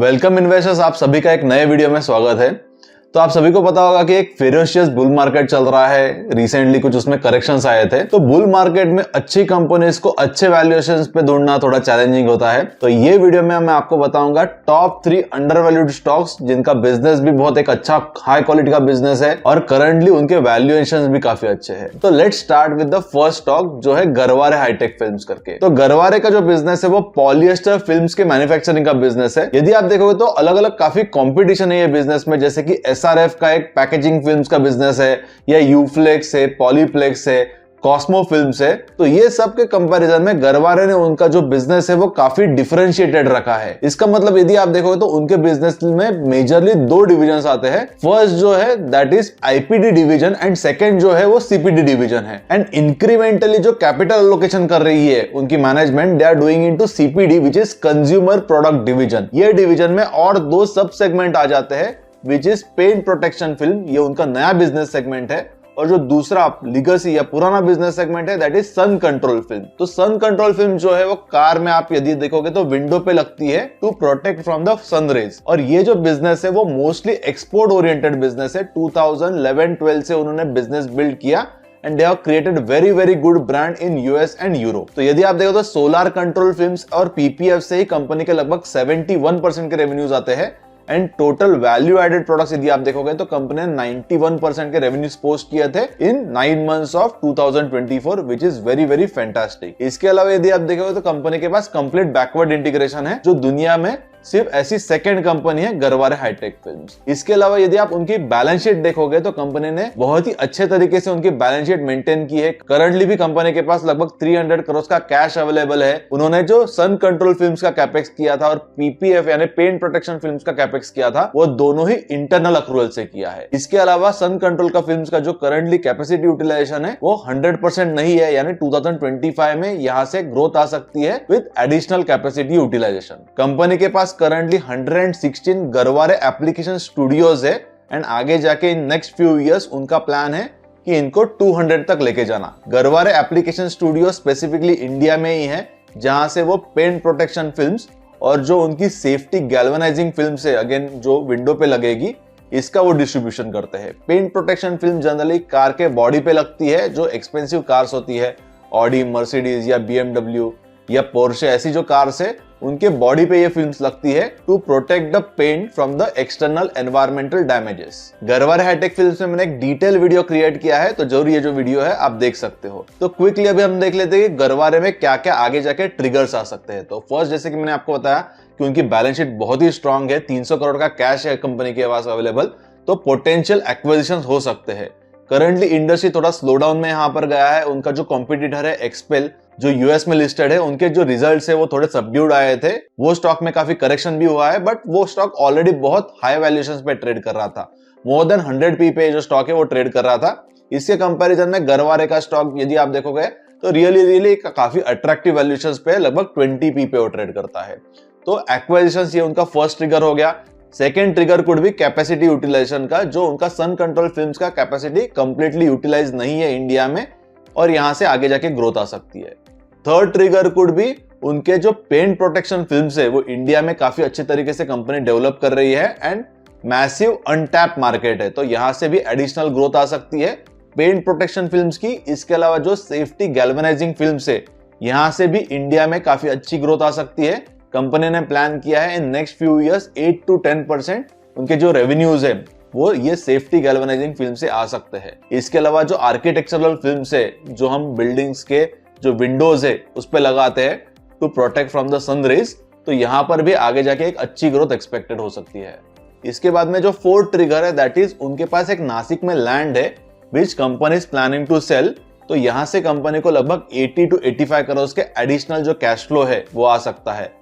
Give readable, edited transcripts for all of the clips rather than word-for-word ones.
Welcome investors, आप सभी का एक नए वीडियो में स्वागत है। तो आप सभी को पता होगा कि एक फेरोशियस बुल मार्केट चल रहा है। रिसेंटली कुछ उसमें करेक्शंस आए थे, तो बुल मार्केट में अच्छी कंपनीज को अच्छे वैल्यूएशंस पे ढूंढना थोड़ा चैलेंजिंग होता है। तो ये वीडियो में मैं आपको बताऊंगा टॉप 3 अंडरवैल्यूड स्टॉक्स जिनका बिजनेस भी बहुत एक अच्छा हाई क्वालिटी का बिजनेस है और करंटली उनके वैल्यूएशंस भी काफी अच्छे हैं। तो let's start with the first stock जो है गरवारे हाईटेक फिल्म्स करके। तो गरवारे का जो बिजनेस है वो पॉलिएस्टर फिल्म्स के मैन्युफैक्चरिंग का बिजनेस है। यदि आप देखोगे तो अलग अलग काफी कॉम्पिटिशन है ये बिजनेस में, जैसे कि SRF का एक पैकेजिंग फिल्म्स का बिजनेस है, या यूफ्लेक्स है, पॉलीप्लेक्स है, कॉस्मो फिल्म्स है। तो ये सब के कंपैरिजन में गरवारे ने उनका जो बिजनेस है वो काफी डिफरेंशिएटेड रखा है। इसका मतलब यदि आप देखोगे तो उनके बिजनेस में मेजरली 2 डिविजन्स आते हैं। फर्स्ट जो है that is IPD division and second जो है वो CPD डिवीजन है। एंड इंक्रीमेंटली जो कैपिटल एलोकेशन कर रही है उनकी management, they are doing into CPD which is consumer product division. ये डिवीजन में और 2 सब सेगमेंट आ जाते हैं which is paint protection film, ये उनका नया बिजनेस सेगमेंट है। और जो दूसरा लीगेसी या पुराना बिजनेस सेगमेंट है that is sun control film. तो सन कंट्रोल फिल्म जो है वो कार में आप यदि देखोगे तो विंडो पे लगती है to protect from the sun rays. और ये जो बिजनेस है वो मोस्टली एक्सपोर्ट ओरिएंटेड बिजनेस है। 2011-12 से उन्होंने बिजनेस बिल्ड किया and they have created very good brand in US and Europe। तो यदि आप देखो तो सोलर कंट्रोल फिल्म्स और PPF से ही कंपनी के लगभग 71% के रेवेन्यूज आते हैं। And total value added products यदि आप देखोगे तो कंपनी ने 91% के रेवेन्यूज पोस्ट किए थे इन 9 months of 2024 which is very fantastic. इसके अलावा यदि आप देखोगे तो कंपनी के पास कंप्लीट बैकवर्ड इंटीग्रेशन है, जो दुनिया में सिर्फ ऐसी सेकंड कंपनी है, गरवारे हाईटेक फिल्म्स। इसके अलावा यदि आप उनकी बैलेंस शीट देखोगे तो कंपनी ने बहुत ही अच्छे तरीके से उनकी बैलेंस शीट मेंटेन की है। करंटली भी कंपनी के पास लगभग 300 करोड़ का कैश अवेलेबल है। उन्होंने जो सन कंट्रोल फिल्म्स का कैपेक्स किया था और PPF यानी पेंट प्रोटेक्शन फिल्म्स का कैपेक्स किया था, वो दोनों ही इंटरनल अक्रूवल से किया है। इसके अलावा सन कंट्रोल का फिल्म्स का जो करंटली कैपेसिटी यूटिलाइजेशन है वो 100% नहीं है, यानी 2025 में यहां से ग्रोथ आ सकती है with additional capacity utilization. Company के पास करंटली 116 गरवारे एप्लीकेशन स्टूडियोज है एंड आगे जाके इन नेक्स्ट फ्यू इयर्स उनका प्लान है कि इनको 200 तक लेके जाना। Garware application studio specifically India में ही है, जहां से वो पेंट प्रोटेक्शन फिल्म्स और जो उनकी सेफ्टी गैल्वेनाइजिंग फिल्म है, अगेन जो विंडो पे लगेगी, इसका वो डिस्ट्रीब्यूशन करते हैं। Paint protection film generally car के बॉडी पे लगती है, जो एक्सपेंसिव कार्स होती है, ऑडी, मर्सिडीज या BMW या पोर्शे, ऐसी जो कार्स है उनके बॉडी पे ये फिल्म्स लगती है to protect the paint from the external environmental damages. Garware Hi Tech Films में मैंने एक डिटेल वीडियो क्रिएट किया है, तो जरूर ये जो वीडियो है आप देख सकते हो। तो क्विकली अभी हम देख लेते हैं कि गरवारे में क्या क्या आगे जाके ट्रिगर्स आ सकते हैं। तो फर्स्ट, जैसे कि मैंने आपको बताया कि उनकी बैलेंस शीट बहुत ही स्ट्रांग है, 300 करोड़ का कैश है कंपनी के पास अवेलेबल, तो पोटेंशियल एक्विजिशन हो सकते हैं। करंटली इंडस्ट्री थोड़ा स्लो डाउन में यहाँ पर गया है। उनका जो कॉम्पिटिटर है एक्सपेल, जो US में लिस्टेड है, उनके जो रिजल्ट्स है वो थोड़े सबड्यूड आए थे। वो स्टॉक में काफी करेक्शन भी हुआ है, बट वो स्टॉक ऑलरेडी बहुत हाई वैल्यूएशंस पे ट्रेड कर रहा था। मोर देन 100 P पे जो स्टॉक है वो ट्रेड कर रहा था। इसके कंपैरिजन में गरवारे का स्टॉक यदि आप देखोगे तो रियली काफी अट्रैक्टिव वैल्यूएशंस पे लगभग 20 P पे वो ट्रेड करता है। तो एक्विजिशंस ये उनका फर्स्ट ट्रिगर हो गया। सेकेंड ट्रिगर कुड भी कैपेसिटी यूटिलाइजेशन का, जो उनका सन कंट्रोल फिल्म्स का कैपेसिटी कंप्लीटली यूटिलाइज नहीं है इंडिया में, और यहां से आगे जाके ग्रोथ आ सकती है। थर्ड ट्रिगर कुड भी उनके जो पेंट प्रोटेक्शन फिल्म्स है वो इंडिया में काफी अच्छे तरीके से कंपनी डेवलप कर रही है एंड मैसिव अनटैप मार्केट है, तो यहां से भी एडिशनल ग्रोथ आ सकती है पेंट प्रोटेक्शन फिल्म्स की। इसके अलावा जो सेफ्टी गैल्वेनाइजिंग फिल्म्स है, यहां से भी इंडिया में काफी अच्छी ग्रोथ आ सकती है। कंपनी ने प्लान किया है इन नेक्स्ट फ्यू इयर्स 8 to 10% उनके जो रेवेन्यूज है वो ये सेफ्टी गैल्वेनाइजिंग फिल्म से आ सकते हैं। इसके अलावा जो आर्किटेक्चरल फिल्म्स है, जो हम बिल्डिंग्स के जो विंडोज है उस पे लगाते हैं to protect from the sun rays, तो यहां पर भी आगे जाके एक अच्छी ग्रोथ एक्सपेक्टेड हो सकती है। इसके बाद में जो फोर्थ ट्रिगर है दैट इज उनके पास एक नासिक में लैंड है which company is planning to sell, तो यहां से कंपनी को लगभग 80 to 85 करोड़ के एडिशनल जो कैश फ्लो है वो आ सकता है।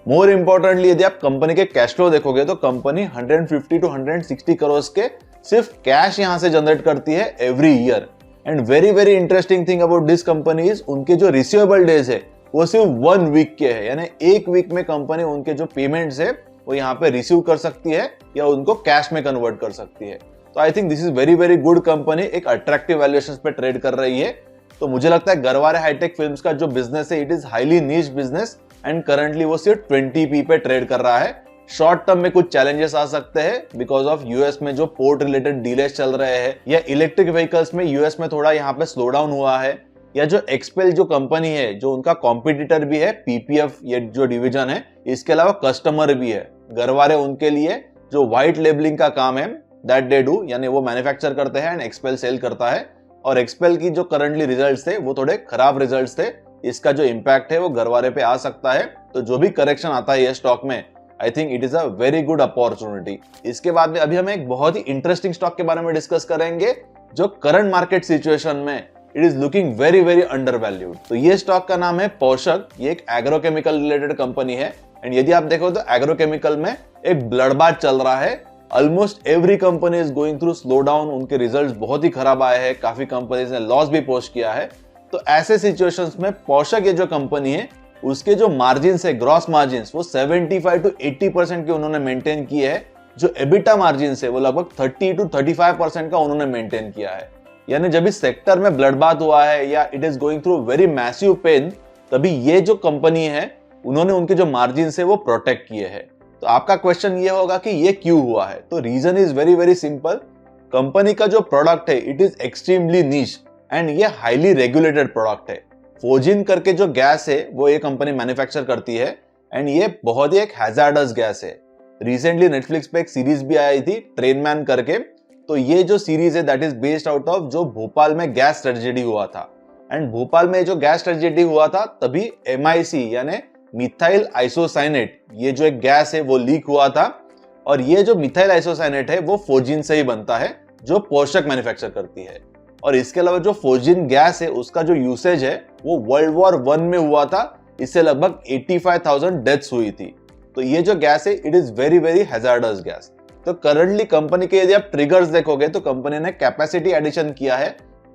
मोर इंपॉर्टेंटली यदि आप कंपनी के कैश फ्लो देखोगे तो कंपनी 150 to 160 करोड़ के सिर्फ कैश यहां से जनरेट करती है every year. And very interesting thing about this company is उनके जो रिसीवेबल डेज है वो सिर्फ 1 वीक के है, यानी 1 वीक में कंपनी उनके जो पेमेंट्स है वो यहाँ पे रिसीव कर सकती है या उनको कैश में कन्वर्ट कर सकती है। तो I think this is very good company, एक अट्रैक्टिव वैल्यूएशंस पे ट्रेड कर रही है। तो मुझे लगता है गरवारे हाईटेक फिल्म्स का जो बिजनेस है it is highly niche business and currently वो सिर्फ 20 P पे ट्रेड कर रहा है। शॉर्ट टर्म में कुछ चैलेंजेस आ सकते हैं बिकॉज ऑफ यूएस में जो पोर्ट रिलेटेड डीलेस चल रहे हैं, या इलेक्ट्रिक व्हीकल्स में यूएस में थोड़ा यहाँ पे स्लो डाउन हुआ है, या जो एक्सपेल जो कंपनी है जो उनका कॉम्पिटिटर भी है पीपीएफ ये जो डिवीजन है, इसके अलावा कस्टमर भी है गरवारे, उनके लिए जो व्हाइट लेबलिंग का काम है दैट दे डू, यानी वो मैन्युफैक्चर करते हैं एंड एक्सपेल सेल करता है। और एक्सपेल की जो करंटली रिजल्ट्स थे वो थोड़े खराब रिजल्ट्स थे, इसका जो इंपैक्ट है वो गरवारे पे आ सकता है। तो जो भी करेक्शन आता है ये स्टॉक में, I think it is a very good opportunity. इसके बाद में अभी हम एक बहुत ही इंटरेस्टिंग स्टॉक के बारे में डिस्कस करेंगे जो करंट मार्केट सिचुएशन में it is looking very very under valued. तो ये स्टॉक का नाम है पोषक, ये एक एग्रोकेमिकल रिलेटेड कंपनी है। एंड यदि आप देखो तो एग्रोकेमिकल में एक ब्लडबाथ चल रहा है, almost every company is going through slow down, उनके रिजल्ट्स बहुत ही खराब आए हैं, काफी कंपनीज ने लॉस भी पोस्ट किया है। तो ऐसे सिचुएशंस में पोषक ये जो कंपनी है उसके जो मार्जिन है, ग्रॉस मार्जिन वो 75 to 80% के उन्होंने मेंटेन किए है, जो एबिटा मार्जिन है वो लगभग 30 to 35% का उन्होंने मेंटेन किया है। यानी जब इस सेक्टर में ब्लडबाथ हुआ है या it is going through very massive pain, तभी ये जो कंपनी है उन्होंने उनके जो मार्जिन है वो प्रोटेक्ट किए हैं। तो आपका क्वेश्चन ये होगा कि ये क्यों हुआ है, तो reason is very very simple. Company का जो प्रोडक्ट है it is extremely niche and ये हाईली रेगुलेटेड प्रोडक्ट है। फोजिन करके जो गैस है वो ये कंपनी मैन्युफैक्चर करती है एंड ये बहुत ही एक हैजार्डस गैस है। रिसेंटली नेटफ्लिक्स पे एक सीरीज भी आई थी ट्रेन मैन करके, तो ये जो सीरीज है that is based out of जो भोपाल में गैस ट्रेजेडी हुआ था। एंड भोपाल में जो गैस ट्रेजेडी हुआ था तभी MIC यानी मिथाइल आइसोसाइनेट, ये जो एक गैस है वो लीक हुआ था। और ये जो मिथाइल आइसोसाइनेट है वो फोजिन से ही बनता है जो पोषक मैन्युफैक्चर करती है। और इसके अलावा जो फोजिन गैस है उसका जो यूसेज है वो वर्ल्ड वॉर 1 में हुआ था, इससे लगभग 85,000 डेथ्स हुई थी। तो ये जो गैस है it is very very hazards gas. तो करंटली कंपनी के यदि आप ट्रिगर्स देखोगे तो कंपनी ने कैपेसिटी एडिशन किया है।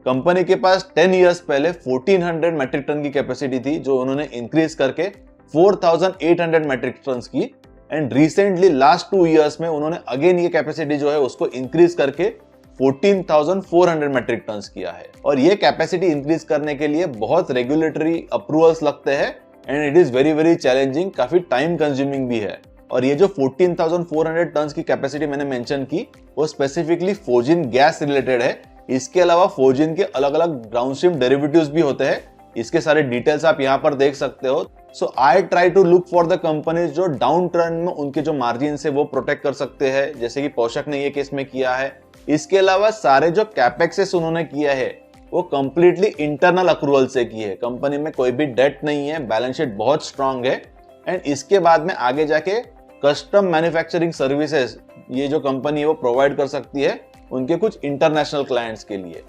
कंपनी के पास 10 इयर्स पहले 1400 मेट्रिक टन की कैपेसिटी थी जो उन्होंने इंक्रीज करके 4800 मेट्रिक टन की। एंड रिसेंटली लास्ट 2 इयर्स में उन्होंने अगेन ये कैपेसिटी जो है उसको इंक्रीज करके 14,400 मेट्रिक टन किया है। और ये कैपेसिटी इंक्रीज करने के लिए बहुत रेगुलेटरी अप्रूवल्स लगते हैं and it is very very challenging, काफी टाइम कंज्यूमिंग भी है। और ये जो 14,400 टन की कैपेसिटी मैंने मेंशन की वो स्पेसिफिकली फोजिन गैस रिलेटेड है। इसके अलावा फोजिन के अलग अलग डाउनस्ट्रीम डेरिवेटिव्स भी होते हैं, इसके सारे डिटेल्स आप यहाँ पर देख सकते हो। So I try to look for the companies जो डाउन ट्रेंड में उनके जो मार्जिन है वो प्रोटेक्ट कर सकते हैं, जैसे कि पोषक ने ये केस में किया है। इसके अलावा सारे जो कैपेक्सेस उन्होंने किया है वो कंप्लीटली इंटरनल अक्रूवल से की है, कंपनी में कोई भी डेट नहीं है, बैलेंस शीट बहुत स्ट्रांग है। एंड इसके बाद में आगे जाके कस्टम मैन्युफैक्चरिंग सर्विसेज ये जो कंपनी है वो प्रोवाइड कर सकती है उनके कुछ इंटरनेशनल क्लाइंट्स के लिए।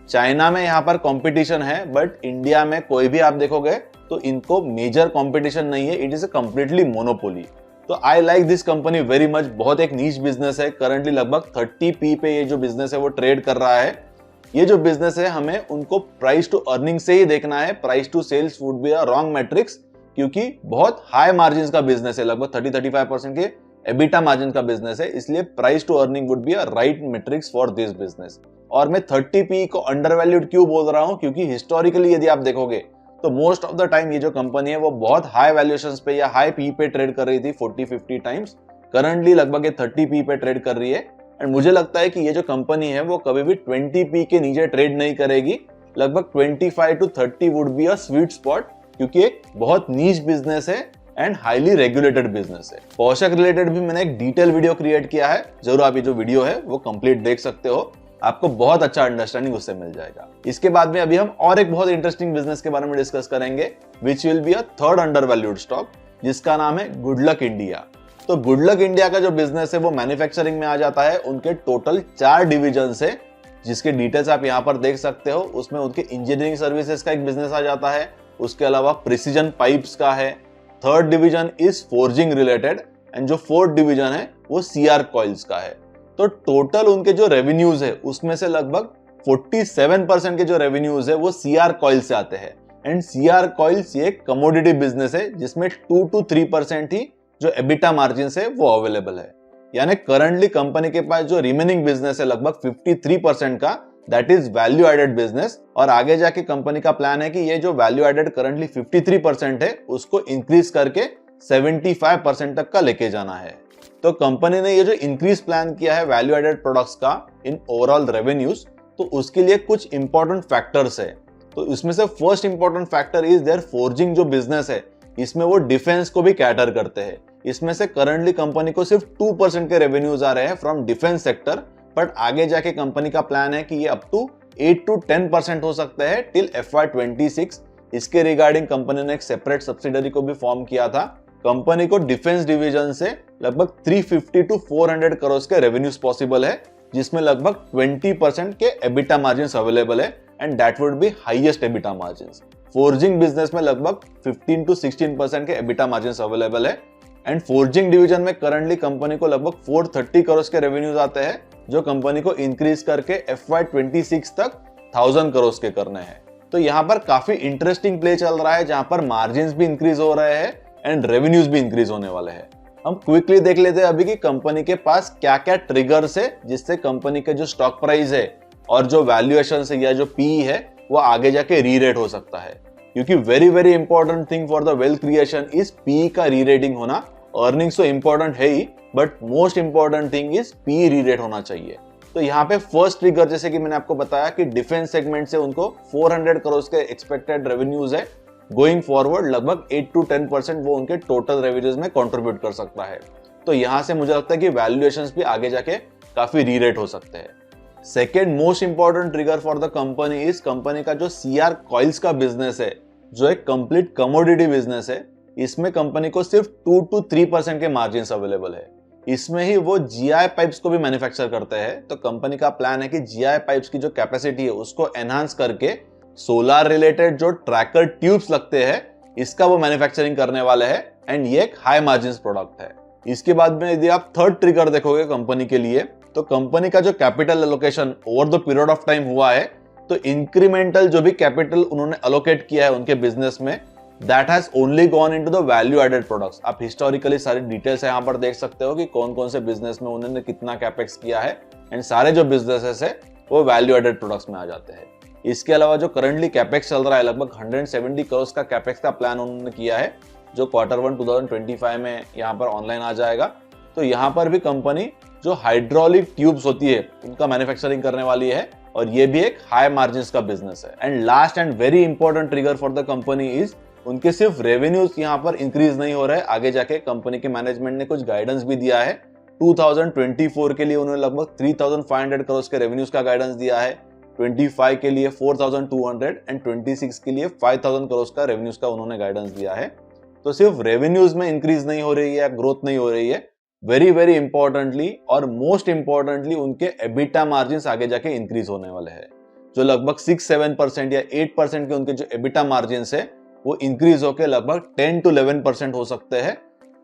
चाइना में यहाँ पर कंपटीशन है बट इंडिया में कोई भी आप देखोगे तो इनको मेजर कंपटीशन नहीं है, it is a completely monopoly. तो I like this company very much, बहुत एक नीच बिजनेस है। करंटली लगभग 30p पे ये जो बिजनेस है वो ट्रेड कर रहा है। ये जो बिजनेस है हमें उनको प्राइस टू अर्निंग से ही देखना है, price to sales would be a wrong matrix, क्योंकि बहुत हाई मार्जिन का बिजनेस है, लगभग 30-35% के एबिटा मार्जिन का बिजनेस है, इसलिए price to earning would be a right matrix for this business. और मैं 30p को अंडर वैल्यूड क्यों बोल रहा हूं, क्योंकि हिस्टोरिकली यदि आप देखोगे तो मोस्ट ऑफ द टाइम ये जो कंपनी है वो बहुत हाई वैल्यूएशंस पे या हाई पी पे ट्रेड कर रही थी 40-50 टाइम्स। करंटली लगभग ये 30p पे ट्रेड कर रही है एंड मुझे लगता है कि ये जो कंपनी है वो कभी भी 20p के नीचे ट्रेड नहीं करेगी। लगभग 25 to 30 would be a sweet spot, क्योंकि एक बहुत नीच बिजनेस है एंड हाईली रेगुलेटेड बिजनेस है। पोषक रिलेटेड भी मैंने एक डिटेल वीडियो क्रिएट किया है, जरूर आप ये जो वीडियो है वो कंप्लीट देख सकते हो, आपको बहुत अच्छा अंडरस्टैंडिंग उससे मिल जाएगा। इसके बाद में अभी हम और एक बहुत इंटरेस्टिंग बिजनेस के बारे में डिस्कस करेंगे which will be a third under valued stock, जिसका नाम है गुडलक इंडिया। तो गुडलक इंडिया का जो बिजनेस है वो मैन्युफैक्चरिंग में आ जाता है। उनके टोटल 4 डिविजन है जिसके डिटेल्स आप यहाँ पर देख सकते हो। उसमें उनके इंजीनियरिंग सर्विसेज का एक बिजनेस आ जाता है, उसके अलावा प्रिसीजन पाइप्स का है। Third division is forging related and जो फोर्थ डिवीजन है वो CR कॉइल्स का है। तो टोटल उनके जो रेवेन्यूज है उसमें से लगभग 47% के जो रेवेन्यूज है वो CR कॉइल से आते हैं। एंड CR कॉइल्स ये कमोडिटी बिजनेस है जिसमें 2 to 3% ही जो एबिटा मार्जिन है वो अवेलेबल है। यानी करंटली कंपनी के पास जो रिमेनिंग बिजनेस है लगभग 53% का, that is value added business. और आगे जाके कंपनी का प्लान है कि ये जो वैल्यू एडेड करंटली 53% है उसको इंक्रीज करके 75% तक का लेके जाना है। तो कंपनी ने ये जो इंक्रीज प्लान किया है वैल्यू एडेड प्रोडक्ट्स का इन ओवरऑल रेवेन्यूज, तो उसके लिए कुछ इंपॉर्टेंट फैक्टर्स है। तो इसमें से first important factor is their forging जो बिजनेस है, इसमें वो डिफेंस को भी कैटर करते हैं। इसमें से करंटली कंपनी को सिर्फ 2% के रेवेन्यूज आ रहे हैं फ्रॉम डिफेंस सेक्टर, बट आगे जाके कंपनी का प्लान है कि ये अप टू 8 to 10% हो सकता है टिल FY26। इसके रिगार्डिंग कंपनी ने एक सेपरेट सब्सिडरी को भी फॉर्म किया था। कंपनी को डिफेंस डिवीजन से लगभग 350 to 400 करोड़ के रेवेन्यूज पॉसिबल है, जिसमें लगभग 20% के एबिटा मार्जिन अवेलेबल है and that would be highest EBITDA margin. Forging business में लगभग 15 to 16% के एबिटा मार्जिन अवेलेबल है एंड फोर्जिंग डिवीजन में करंटली कंपनी को लगभग 430 करोड़ के रेवेन्यूज आते हैं, जो कंपनी को इंक्रीज करके FY26 तक 1000 करोड़ के करने हैं। तो यहाँ पर काफी इंटरेस्टिंग प्ले चल रहा है, जहां पर मार्जिन्स भी इंक्रीज हो रहे हैं एंड रेवेन्यूज भी इंक्रीज होने वाले हैं। हम क्विकली देख लेते हैं अभी कि कंपनी के पास क्या क्या ट्रिगर्स है जिससे कंपनी के जो स्टॉक प्राइस है और जो वैल्यूएशन है या जो पीई है वो आगे जाके री रेट हो सकता है, क्योंकि very very important thing for the wealth creation is PE का री रेटिंग होना। अर्निंग्स तो इंपॉर्टेंट है ही, but most important thing is PE rerate होना चाहिए। तो यहाँ पे फर्स्ट ट्रिगर, जैसे कि मैंने आपको बताया कि डिफेंस सेगमेंट से उनको 400 करोड़ के एक्सपेक्टेड रेवेन्यूज है, गोइंग फॉरवर्ड लगभग 8 to 10% वो उनके टोटल रेवेन्यूज में कंट्रीब्यूट कर सकता है। तो यहाँ से मुझे लगता है कि वैल्यूएशंस भी आगे जाके काफी री रेट हो सकते हैं। Second most important trigger for the company is company का जो CR कॉइल्स का बिजनेस है, जो एक कंप्लीट कमोडिटी बिजनेस है, इसमें कंपनी को सिर्फ 2 to 3% के मार्जिन अवेलेबल है। इसमें ही वो GI पाइप्स को भी मैन्युफैक्चर करते हैं। तो कंपनी का प्लान है कि GI पाइप्स की जो कैपेसिटी है उसको एनहांस करके सोलार रिलेटेड जो ट्रैकर ट्यूब्स लगते हैं इसका वो मैन्युफैक्चरिंग करने वाले हैं एंड ये एक हाई मार्जिन प्रोडक्ट है। इसके बाद में यदि आप थर्ड ट्रिगर देखोगे कंपनी के लिए, तो कंपनी का जो capital allocation over the period of time हुआ है, तो इंक्रीमेंटल जो भी कैपिटल उन्होंने एलोकेट किया है उनके बिजनेस में, that has only gone into the value added products. आप हिस्टोरिकली सारी डिटेल्स यहाँ पर देख सकते हो कि कौन कौन से बिजनेस में उन्होंने कितना कैपेक्स किया है एंड सारे जो बिजनेसेस है वो वैल्यू एडेड प्रोडक्ट्स में आ जाते हैं। इसके अलावा जो करंटली कैपेक्स चल रहा है, लगभग 170 करोड़ का कैपेक्स का प्लान उन्होंने किया है, जो Q1 2025 में यहाँ पर ऑनलाइन आ जाएगा। तो यहाँ पर भी कंपनी जो हाइड्रोलिक ट्यूब्स होती है उनका मैन्युफैक्चरिंग करने वाली है और ये भी एक हाई मार्जिन का बिजनेस है। And last and very important trigger for the company is उनके सिर्फ रेवेन्यूज यहाँ पर इंक्रीज नहीं हो रहे, आगे जाके कंपनी के मैनेजमेंट ने कुछ गाइडेंस भी दिया है। 2024 के लिए उन्होंने लगभग 3500 करोड़ के रेवेन्यूज का गाइडेंस दिया है, 25 के लिए 4200 एंड 26 के लिए 5000 करोड़ का रेवेन्यूज का उन्होंने गाइडेंस दिया है। तो सिर्फ रेवेन्यूज में इंक्रीज नहीं हो रही है, ग्रोथ नहीं हो रही है, वेरी वेरी इंपॉर्टेंटली और मोस्ट इंपॉर्टेंटली उनके एबिटा मार्जिन आगे जाके इंक्रीज होने वाले हैं, जो लगभग 6-7% या 8% के उनके जो एबिटा मार्जिन है वो इंक्रीज होकर लगभग 10 to 11% हो सकते हैं।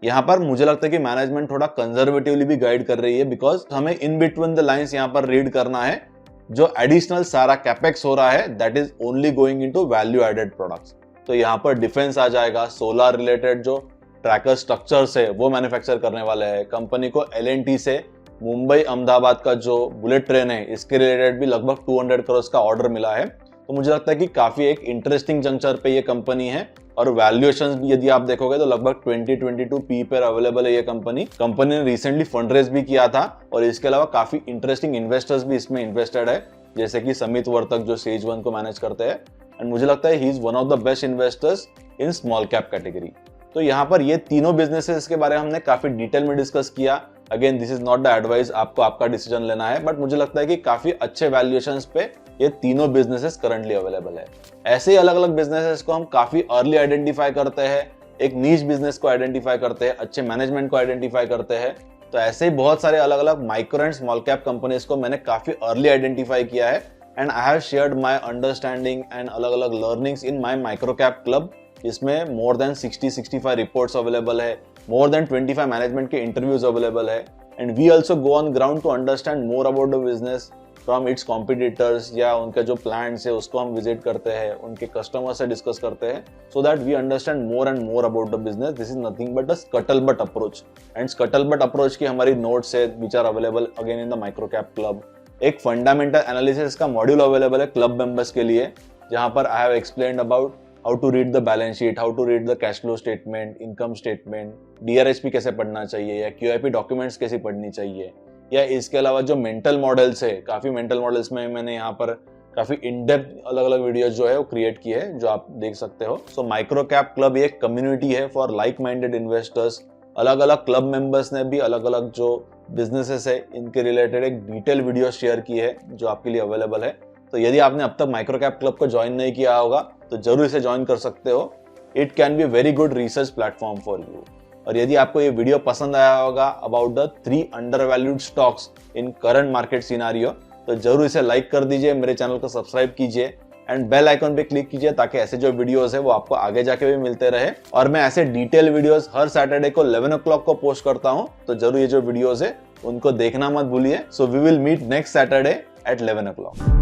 यहाँ पर मुझे लगता है कि मैनेजमेंट थोड़ा कंजर्वेटिवली भी गाइड कर रही है, बिकॉज हमें इन बिटवीन द लाइंस यहाँ पर रीड करना है जो एडिशनल सारा कैपेक्स हो रहा है that is only going into value added products. तो यहाँ पर डिफेंस आ जाएगा, सोलर रिलेटेड जो ट्रैकर स्ट्रक्चर्स है वो मैन्युफैक्चर करने वाले हैं। कंपनी को L&T से मुंबई अहमदाबाद का जो बुलेट ट्रेन है इसके रिलेटेड भी लगभग 200 करोड़ का ऑर्डर मिला है। तो मुझे लगता है कि काफी एक इंटरेस्टिंग जंक्चर पे ये कंपनी है और वैल्यूएशंस भी यदि आप देखोगे तो लगभग 2022 पी पर अवेलेबल है ये कंपनी ने रिसेंटली फंड रेज भी किया था और इसके अलावा काफी इंटरेस्टिंग इन्वेस्टर्स भी इसमें इन्वेस्टेड है, जैसे कि समित वर्तक जो सेज वन को मैनेज करते हैं एंड मुझे लगता है he is one of the best investors in small cap category. तो यहाँ पर ये तीनों बिजनेसेस के बारे में हमने काफी डिटेल में डिस्कस किया। Again this is not the advice, आपको आपका डिसीजन लेना है, बट मुझे लगता है कि काफी अच्छे वैल्यूएशंस पे ये तीनों बिजनेसेस करंटली अवेलेबल है। ऐसे ही अलग अलग बिजनेसेस को हम काफी अर्ली आइडेंटिफाई करते हैं, एक नीच बिजनेस को आइडेंटिफाई करते हैं, अच्छे मैनेजमेंट को आइडेंटिफाई करते हैं। तो ऐसे ही बहुत सारे अलग अलग micro and small cap companies को मैंने काफी अर्ली आइडेंटिफाई किया है and I have shared my understanding and अलग अलग learnings in my micro cap club. इसमें मोर देन 60-65 रिपोर्ट्स अवेलेबल है, मोर देन 25 मैनेजमेंट के इंटरव्यूज अवेलेबल है and we also go on ground to understand more about the business from its competitors, या उनके जो plants है उसको हम विजिट करते हैं, उनके कस्टमर से डिस्कस करते हैं, so that we understand more and more about the business. This is nothing but a scuttlebutt approach and scuttlebutt approach की हमारी नोट्स है which are available again in the micro cap club. एक fundamental analysis का module available है club members के लिए, जहां पर I have explained about how to read the balance sheet, how to read the cash flow statement, income statement, DRHP कैसे पढ़ना चाहिए, या QIP डॉक्यूमेंट्स कैसे पढ़नी चाहिए, या इसके अलावा जो मेंटल मॉडल्स है, काफी मेंटल मॉडल्स में मैंने यहाँ पर काफी इन डेप्थ अलग अलग वीडियोस जो है वो क्रिएट किए हैं, जो आप देख सकते हो। सो माइक्रो कैप क्लब एक कम्युनिटी है फॉर लाइक माइंडेड इन्वेस्टर्स। अलग अलग क्लब मेंबर्स ने भी अलग अलग जो बिजनेसेस है इनके रिलेटेड एक डिटेल वीडियो शेयर की है जो आपके लिए अवेलेबल है। तो यदि आपने अब तक माइक्रो कैप क्लब को ज्वाइन नहीं किया होगा तो जरूर इसे ज्वाइन कर सकते हो। It can be very good research platform for you. और यदि आपको ये वीडियो पसंद आया होगा about the 3 undervalued stocks in current market scenario, तो जरूर इसे लाइक कर दीजिए, मेरे चैनल को सब्सक्राइब कीजिए एंड बेल आइकन पे क्लिक कीजिए ताकि ऐसे जो वीडियोस है वो आपको आगे जाके भी मिलते रहे। और मैं ऐसे डिटेल वीडियोस हर सैटरडे को 11 o'clock को पोस्ट करता हूं, तो जरूर ये जो वीडियोस है उनको देखना मत भूलिए। So we will meet next Saturday at 11 o'clock।